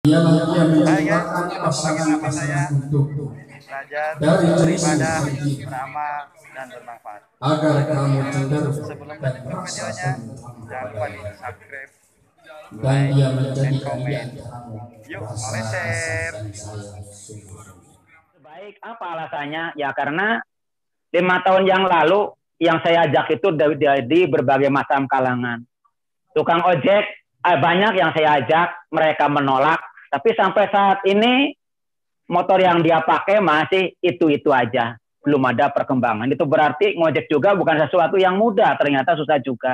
Ialah ia Hai guys, menciptakan ketemu lagi sama saya pasangan-pasangan untuk belajar, dari jenis beribadah, sedikit beramal, dan bermanfaat. agar kamu cenderung Sebelum dan lanjut ke merasa videonya, tentram jangan lupa kepada di subscribe, dan like, ia and menjadikan di comment. antaramu Yuk, rasa kasih meleser. dan sayang sungguh. Baik, apa alasannya? Ya karena 5 tahun yang lalu yang saya ajak itu di berbagai macam kalangan. Tukang ojek, banyak yang saya ajak, mereka menolak. Tapi sampai saat ini motor yang dia pakai masih itu-itu aja. Belum ada perkembangan. Itu berarti ngojek juga bukan sesuatu yang mudah, ternyata susah juga.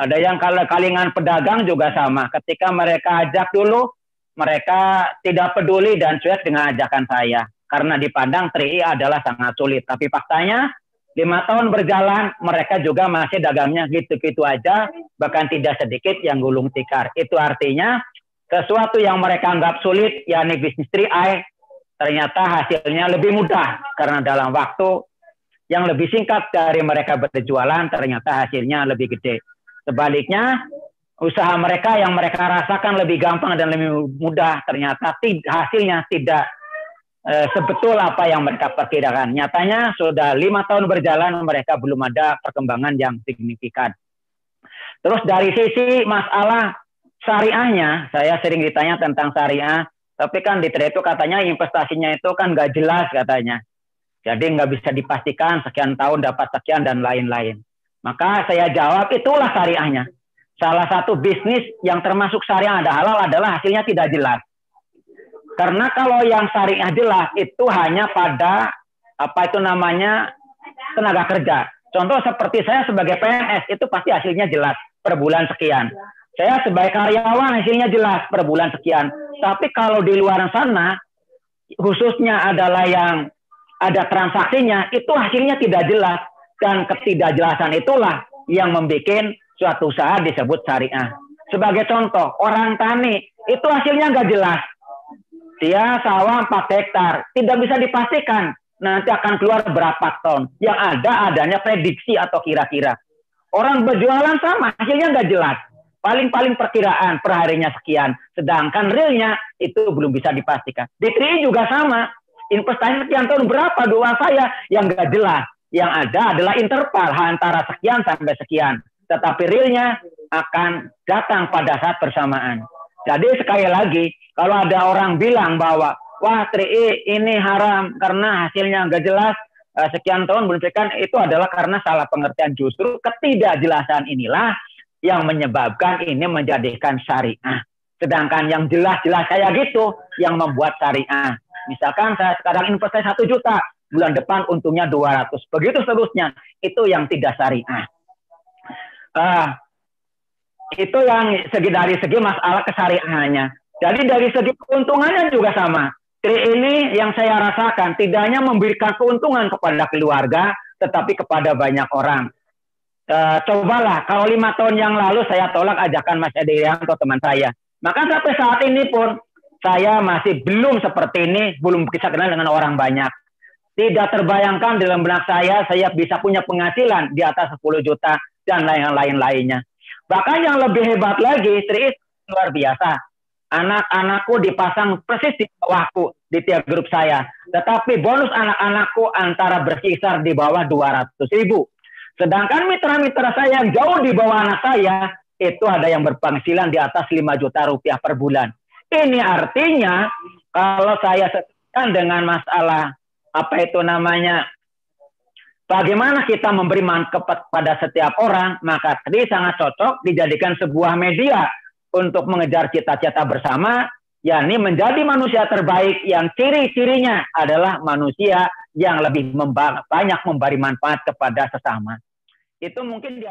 Ada yang kalingan pedagang juga sama. Ketika mereka ajak dulu, mereka tidak peduli dan cuek dengan ajakan saya. Karena dipandang 3i adalah sangat sulit. Tapi faktanya 5 tahun berjalan, mereka juga masih dagangnya gitu-gitu aja, bahkan tidak sedikit yang gulung tikar. Itu artinya sesuatu yang mereka anggap sulit, yakni bisnis 3i, ternyata hasilnya lebih mudah karena dalam waktu yang lebih singkat dari mereka berjualan, ternyata hasilnya lebih gede. Sebaliknya, usaha mereka yang mereka rasakan lebih gampang dan lebih mudah, ternyata hasilnya tidak sebetul apa yang mereka perkirakan. Nyatanya sudah 5 tahun berjalan, mereka belum ada perkembangan yang signifikan. Terus dari sisi masalah syariahnya, saya sering ditanya tentang syariah, tapi kan di trade itu katanya investasinya itu kan nggak jelas katanya. Jadi nggak bisa dipastikan sekian tahun dapat sekian dan lain-lain. Maka saya jawab itulah syariahnya. Salah satu bisnis yang termasuk syariah ada halal adalah hasilnya tidak jelas. Karena kalau yang syariah jelas itu hanya pada tenaga kerja. Contoh seperti saya sebagai PNS itu pasti hasilnya jelas per bulan sekian. Saya sebagai karyawan hasilnya jelas per bulan sekian. Tapi kalau di luar sana khususnya adalah yang ada transaksinya itu hasilnya tidak jelas, dan ketidakjelasan itulah yang membuat suatu usaha disebut syariah. Sebagai contoh, orang tani itu hasilnya nggak jelas. Dia sawah 4 hektar, tidak bisa dipastikan nanti akan keluar berapa ton. Yang adanya prediksi atau kira-kira. Orang berjualan sama, hasilnya nggak jelas. Paling-paling perkiraan per harinya sekian. Sedangkan realnya itu belum bisa dipastikan. Di TRI juga sama. Investasi sekian tahun berapa doa saya yang nggak jelas. Yang ada adalah interval antara sekian sampai sekian. Tetapi realnya akan datang pada saat bersamaan. Jadi sekali lagi, kalau ada orang bilang bahwa wah 3i ini haram karena hasilnya nggak jelas, sekian tahun belum sekian, itu adalah karena salah pengertian. Justru ketidakjelasan inilah yang menyebabkan ini menjadikan syariah. Sedangkan yang jelas-jelas kayak gitu yang membuat syariah. Misalkan saya sekarang investasi 1 juta, bulan depan untungnya 200. Begitu seterusnya, itu yang tidak syariah. Itu yang dari segi masalah kesyariahannya. Jadi dari segi keuntungannya juga sama. Ini yang saya rasakan tidak hanya memberikan keuntungan kepada keluarga, tetapi kepada banyak orang. Cobalah kalau 5 tahun yang lalu saya tolak ajakan Mas Edi Rianto teman saya. Maka sampai saat ini pun saya masih belum seperti ini, belum bisa kenal dengan orang banyak. Tidak terbayangkan dalam benak saya bisa punya penghasilan di atas 10 juta dan lain-lainnya. Bahkan yang lebih hebat lagi, luar biasa. Anak-anakku dipasang persis di bawahku di tiap grup saya. Tetapi bonus anak-anakku antara berkisar di bawah 200.000. Sedangkan mitra-mitra saya yang jauh di bawah anak saya, itu ada yang berpenghasilan di atas 5 juta rupiah per bulan. Ini artinya, kalau saya sesuaikan dengan masalah, bagaimana kita memberi manfaat kepada setiap orang, maka tadi sangat cocok dijadikan sebuah media untuk mengejar cita-cita bersama, yakni menjadi manusia terbaik yang ciri-cirinya adalah manusia yang lebih banyak memberi manfaat kepada sesama. Itu mungkin